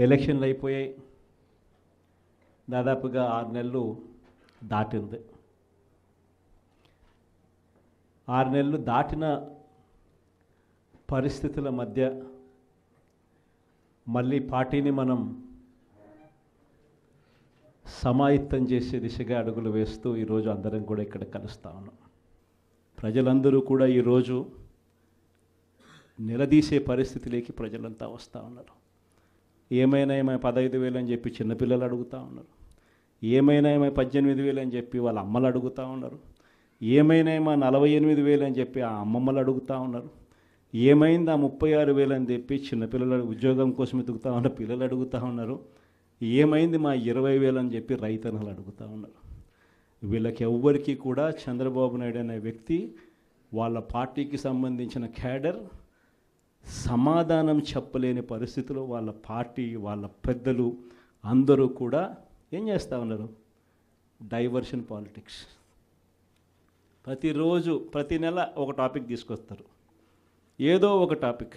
ఎలక్షన్లు అయిపోయాయి. దాదాపుగా 6 నెలలు దాటింది. 6 నెలలు దాటిన పరిస్థితుల మధ్య మళ్ళీ పార్టీని మనం సమాయత్తం చేసే దిశగా అడుగులు వేస్తూ ఈరోజు అందరం కూడా ఇక్కడ కలుస్తూ ఉన్నాం. ప్రజలందరూ కూడా ఈరోజు నిలదీసే పరిస్థితిలోకి ప్రజలంతా వస్తూ ఉన్నారు. ఏమైనా 15,000 అని చెప్పి చిన్నపిల్లలు అడుగుతూ ఉన్నారు. ఏమైనా 18,000 అని చెప్పి వాళ్ళ అమ్మలు అడుగుతూ ఉన్నారు. ఏమైనా 48,000 అని చెప్పి ఆ అమ్మమ్మలు అడుగుతూ ఉన్నారు. ఏమైంది 36,000 అని చెప్పి చిన్నపిల్లలు ఉద్యోగం కోసం ఎదుగుతూ ఉన్న పిల్లలు అడుగుతూ ఉన్నారు. ఏమైంది 20,000 అని చెప్పి రైతన్నలు అడుగుతూ ఉన్నారు. వీళ్ళకి ఎవ్వరికీ కూడా చంద్రబాబు నాయుడు అనే వ్యక్తి వాళ్ళ పార్టీకి సంబంధించిన క్యాడర్ సమాధానం చెప్పలేని పరిస్థితిలో వాళ్ళ పార్టీ వాళ్ళ పెద్దలు అందరూ కూడా ఏం చేస్తూ ఉన్నారు? Diversion politics. ప్రతిరోజు ప్రతి నెల ఒక టాపిక్ తీసుకొస్తారు. ఏదో ఒక టాపిక్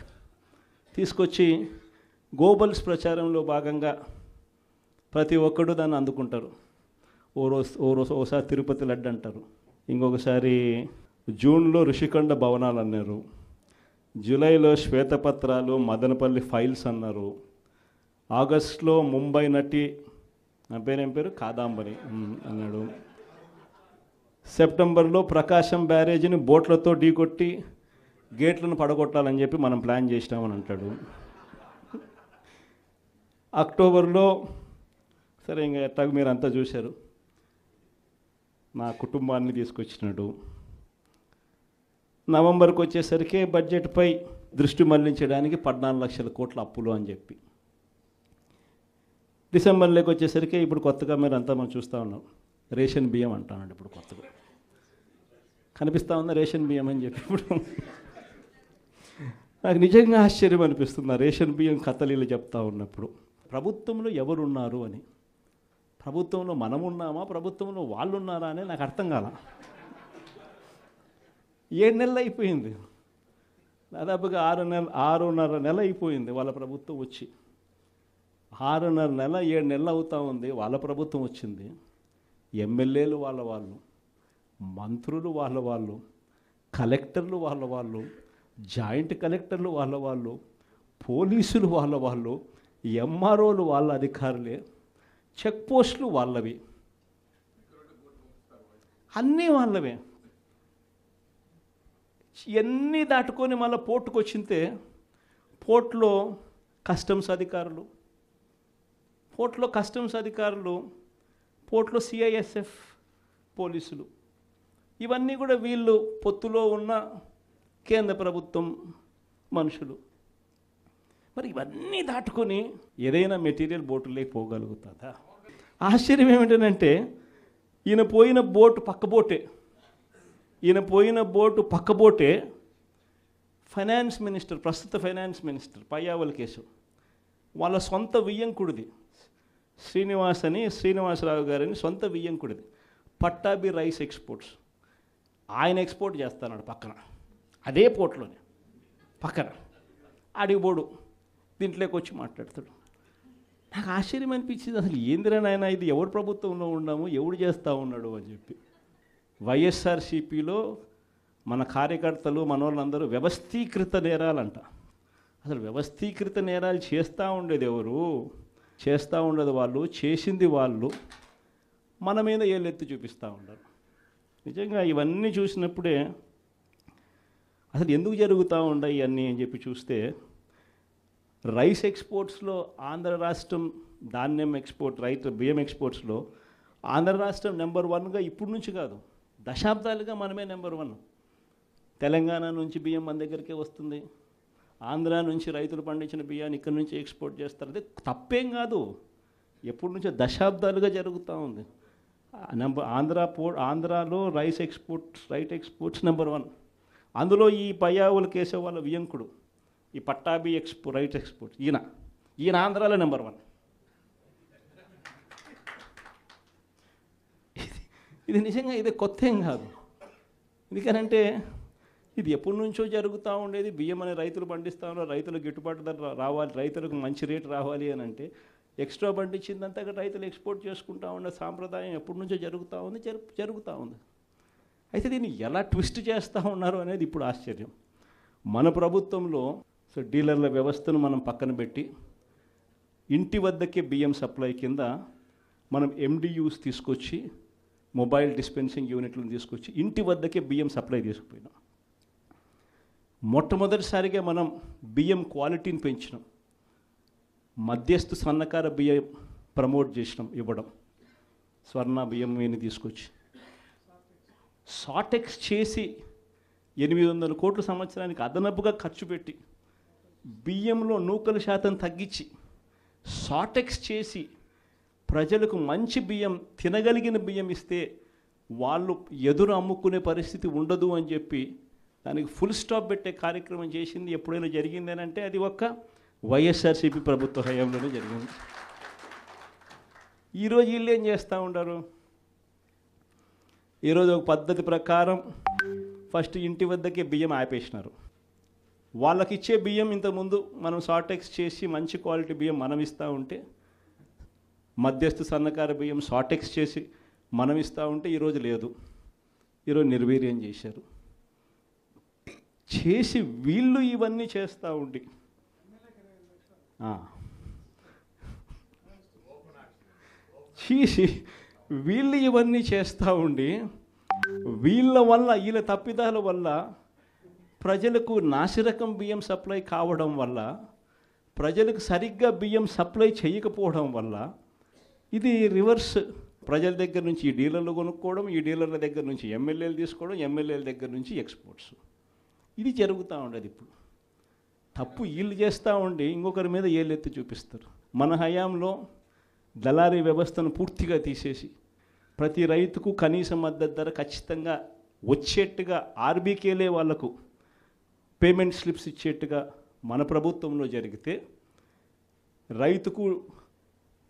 తీసుకొచ్చి గోబల్స్ ప్రచారంలో భాగంగా ప్రతి ఒక్కడు దాన్ని అందుకుంటారు. ఓసారి తిరుపతి లడ్డు అంటారు, ఇంకొకసారి జూన్లో ఋషికొండ భవనాలు అన్నారు, జూలైలో శ్వేతపత్రాలు మదనపల్లి ఫైల్స్ అన్నారు, ఆగస్టులో ముంబై నటి నా పేరేం పేరు కాదాంబరి అన్నాడు, సెప్టెంబర్లో ప్రకాశం బ్యారేజీని బోట్లతో ఢీకొట్టి గేట్లను పడగొట్టాలని చెప్పి మనం ప్లాన్ చేసినామని అంటాడు. అక్టోబర్లో సరే ఇంకా ఎట్టాగ మీరు అంతా చూశారు, నా కుటుంబాన్ని తీసుకొచ్చినాడు. నవంబర్కి వచ్చేసరికి బడ్జెట్పై దృష్టి మళ్లించడానికి 14 లక్షల కోట్ల అప్పులు అని చెప్పి, డిసెంబర్లోకి వచ్చేసరికి ఇప్పుడు కొత్తగా మీరు అంతా మనం చూస్తూ ఉన్నాం రేషన్ బియ్యం అంటానండి. ఇప్పుడు కొత్తగా కనిపిస్తూ ఉందా రేషన్ బియ్యం అని చెప్పి. ఇప్పుడు నాకు నిజంగా ఆశ్చర్యం అనిపిస్తుంది ఆ రేషన్ బియ్యం కథలీలు చెప్తా ఉన్నప్పుడు. ప్రభుత్వంలో ఎవరున్నారు అని, ప్రభుత్వంలో మనం ఉన్నామా, ప్రభుత్వంలో వాళ్ళు ఉన్నారా అని నాకు అర్థం కాల. 7 నెలలు అయిపోయింది, దాదాపుగా 6.5 నెల అయిపోయింది వాళ్ళ ప్రభుత్వం వచ్చి. 6.5 నెల 7 నెలలు అవుతూ ఉంది వాళ్ళ ప్రభుత్వం వచ్చింది. ఎమ్మెల్యేలు వాళ్ళు, మంత్రులు వాళ్ళు, కలెక్టర్లు వాళ్ళు, జాయింట్ కలెక్టర్లు వాళ్ళు, పోలీసులు వాళ్ళు, ఎంఆర్ఓలు వాళ్ళ అధికారులే, చెక్ పోస్టులు వాళ్ళవి, అన్నీ వాళ్ళవే. ఇవన్నీ దాటుకొని మళ్ళీ పోర్టుకు వచ్చింతే పోర్టులో కస్టమ్స్ అధికారులు, పోర్టులో సిఐఎస్ఎఫ్ పోలీసులు, ఇవన్నీ కూడా వీళ్ళు పొత్తులో ఉన్న కేంద్ర ప్రభుత్వం మనుషులు. మరి ఇవన్నీ దాటుకొని ఏదైనా మెటీరియల్ బోటులోకి పోగలుగుతుందా? ఆశ్చర్యం ఏమిటంటే ఈయన పోయిన బోటు పక్క బోటే ఫైనాన్స్ మినిస్టర్, ప్రస్తుత ఫైనాన్స్ మినిస్టర్ పయ్యావుల కేశవ్ వాళ్ళ సొంత వియ్యంకుడిది, శ్రీనివాసరావు గారిని సొంత వియ్యంకుడిది, పట్టాభి రైస్ ఎక్స్పోర్ట్స్. ఆయన ఎక్స్పోర్ట్ చేస్తాడు పక్కన, అదే పోర్ట్లోనే పక్కన. అడిగిపోడు దీంట్లోకి వచ్చి మాట్లాడతాడు. నాకు ఆశ్చర్యం అనిపించింది, అసలు ఏందిరా నాయన ఇది, ఎవరు ప్రభుత్వంలో ఉన్నాము, ఎవడు చేస్తూ ఉన్నాడు అని చెప్పి. వైఎస్ఆర్సీపీలో మన కార్యకర్తలు మనోళ్ళందరూ వ్యవస్థీకృత నేరాలంట. అసలు వ్యవస్థీకృత నేరాలు చేస్తూ ఉండేది ఎవరు? చేస్తూ ఉండదు వాళ్ళు, చేసింది వాళ్ళు, మన మీద ఏళ్ళెత్తి చూపిస్తూ ఉండరు. నిజంగా ఇవన్నీ చూసినప్పుడే అసలు ఎందుకు జరుగుతూ ఉన్నాయి ఇవన్నీ అని చెప్పి చూస్తే, రైస్ ఎక్స్పోర్ట్స్లో ఆంధ్ర రాష్ట్రం, ధాన్యం ఎక్స్పోర్ట్, బియ్యం ఎక్స్పోర్ట్స్లో ఆంధ్ర రాష్ట్రం నెంబర్ 1గా ఇప్పుడు నుంచి కాదు, దశాబ్దాలుగా మనమే నెంబర్ 1. తెలంగాణ నుంచి బియ్యం మన దగ్గరికే వస్తుంది, ఆంధ్ర నుంచి రైతులు పండించిన బియ్యాన్ని ఇక్కడి నుంచి ఎక్స్పోర్ట్ చేస్తారు. అదే తప్పేం కాదు, ఎప్పటి నుంచో దశాబ్దాలుగా జరుగుతూ ఉంది. ఆంధ్రాలో రైస్ ఎక్స్పోర్ట్స్ నెంబర్ 1. అందులో ఈ పయ్యావుల కేశవ్ వాళ్ళ వియంకుడు, ఈ పట్టాభి రైట్ ఎక్స్పోర్ట్స్, ఈయన ఆంధ్రాలో నెంబర్ 1. ఇది నిజంగా ఇది కొత్త ఏం కాదు. ఎందుకనంటే ఇది ఎప్పటి నుంచో జరుగుతూ ఉండేది. బియ్యం అనే రైతులు పండిస్తూ ఉన్నారు, రైతులకు గిట్టుబాటు ధర రావాలి, రైతులకు మంచి రేటు రావాలి అని అంటే ఎక్స్ట్రా పండించిందంతా రైతులు ఎక్స్పోర్ట్ చేసుకుంటూ ఉన్న సాంప్రదాయం ఎప్పటి నుంచో జరుగుతూ ఉంది, జరుగుతూ ఉంది. అయితే దీన్ని ఎలా ట్విస్ట్ చేస్తూ ఉన్నారు అనేది ఇప్పుడు ఆశ్చర్యం. మన ప్రభుత్వంలో డీలర్ల వ్యవస్థను మనం పక్కన పెట్టి ఇంటి వద్దకే బియ్యం సప్లై కింద మనం MDUs తీసుకొచ్చి, మొబైల్ డిస్పెన్సింగ్ యూనిట్లను తీసుకొచ్చి ఇంటి వద్దకే బియ్యం సప్లై తీసుకుపోయినాం. మొట్టమొదటిసారిగా మనం బియ్యం క్వాలిటీని పెంచినాం. మధ్యస్థు సన్నకార బియ్యం ప్రమోట్ చేసినాం, ఇవ్వడం. స్వర్ణ బియ్యం అని తీసుకొచ్చి సాటెక్స్ చేసి 800 కోట్ల సంవత్సరానికి అదనపుగా ఖర్చు పెట్టి బియ్యంలో నూకల శాతం తగ్గించి సాటెక్స్ చేసి ప్రజలకు మంచి బియ్యం, తినగలిగిన బియ్యం ఇస్తే వాళ్ళు ఎదురు అమ్ముకునే పరిస్థితి ఉండదు అని చెప్పి దానికి ఫుల్ స్టాప్ పెట్టే కార్యక్రమం చేసింది ఎప్పుడైనా జరిగింది అంటే అది ఒక్క వైఎస్ఆర్సీపీ ప్రభుత్వ హయాంలోనే జరిగింది. ఈరోజు వీళ్ళు ఏం చేస్తూ ఉంటారు? ఈరోజు ఒక పద్ధతి ప్రకారం ఫస్ట్ ఇంటి వద్దకే బియ్యం ఆపేసినారు. వాళ్ళకి ఇచ్చే బియ్యం ఇంతకుముందు మనం సాటెక్స్ చేసి మంచి క్వాలిటీ బియ్యం మనం ఇస్తూ ఉంటే, మధ్యస్థు సన్నకార బియ్యం సాటెక్స్ చేసి మనం ఇస్తూ ఉంటే ఈరోజు లేదు. ఈరోజు నిర్వీర్యం చేశారు. చేసి వీళ్ళు ఇవన్నీ చేస్తూ ఉండి చేసి వీళ్ళు ఇవన్నీ చేస్తూ ఉండి వీళ్ళ వల్ల, వీళ్ళ తప్పిదాల వల్ల ప్రజలకు నాసిరకం బియ్యం సప్లై కావడం వల్ల, ప్రజలకు సరిగ్గా బియ్యం సప్లై చేయకపోవడం వల్ల ఇది రివర్స్. ప్రజల దగ్గర నుంచి ఈ డీలర్లు కొనుక్కోవడం, ఈ డీలర్ల దగ్గర నుంచి ఎమ్మెల్యేలు తీసుకోవడం, ఎమ్మెల్యేల దగ్గర నుంచి ఎక్స్పోర్ట్స్. ఇది జరుగుతూ ఉండదు. ఇప్పుడు తప్పు వీళ్ళు చేస్తూ ఉండి ఇంకొకరి మీద ఏళ్ళెత్తి చూపిస్తారు. మన హయాంలో దళారీ వ్యవస్థను పూర్తిగా తీసేసి ప్రతి రైతుకు కనీస మద్దతు ధర ఖచ్చితంగా వచ్చేట్టుగా ఆర్బీకేలే వాళ్లకు పేమెంట్ స్లిప్స్ ఇచ్చేట్టుగా మన ప్రభుత్వంలో జరిగితే, రైతుకు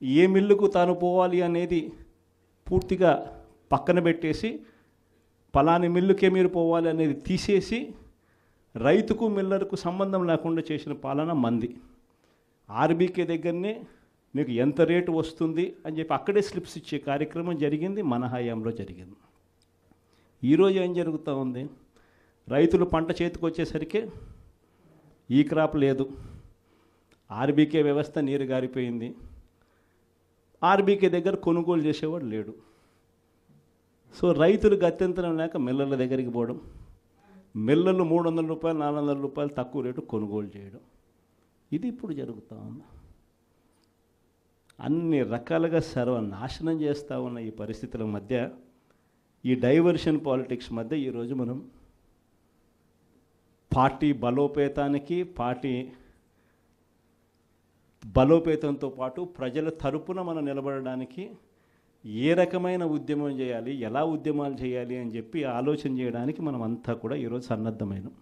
ఏ మిల్లుకు తాను పోవాలి అనేది పూర్తిగా పక్కన పెట్టేసి పలాని మిల్లుకే మీరు పోవాలి అనేది తీసేసి రైతుకు మిల్లర్కు సంబంధం లేకుండా చేసిన పాలన మంది. ఆర్బీకే దగ్గరనే మీకు ఎంత రేటు వస్తుంది అని చెప్పి అక్కడే స్లిప్స్ ఇచ్చే కార్యక్రమం జరిగింది, మన హయాంలో జరిగింది. ఈరోజు ఏం జరుగుతూ ఉంది? రైతులు పంట చేతికి వచ్చేసరికి ఈ క్రాప్ లేదు, ఆర్బీకే వ్యవస్థ నీరు గారిపోయింది, ఆర్బీకే దగ్గర కొనుగోలు చేసేవాడు లేడు. సో రైతులు గత్యంతరం లేక మిల్లర్ల దగ్గరికి పోవడం, మిల్లర్లు 300 రూపాయలు 400 రూపాయలు తక్కువ రేటు కొనుగోలు చేయడం, ఇది ఇప్పుడు జరుగుతూ ఉంది. అన్ని రకాలుగా సర్వనాశనం చేస్తూ ఉన్న ఈ పరిస్థితుల మధ్య, ఈ డైవర్షన్ పాలిటిక్స్ మధ్య ఈరోజు మనం పార్టీ బలోపేతానికి, పార్టీ బలోపేతంతో పాటు ప్రజల తరపున మనం నిలబడడానికి ఏ రకమైన ఉద్యమం చేయాలి, ఎలా ఉద్యమాలు చేయాలి అని చెప్పి ఆలోచన చేయడానికి మనం అంతా కూడా ఈరోజు సన్నద్ధమైనాం.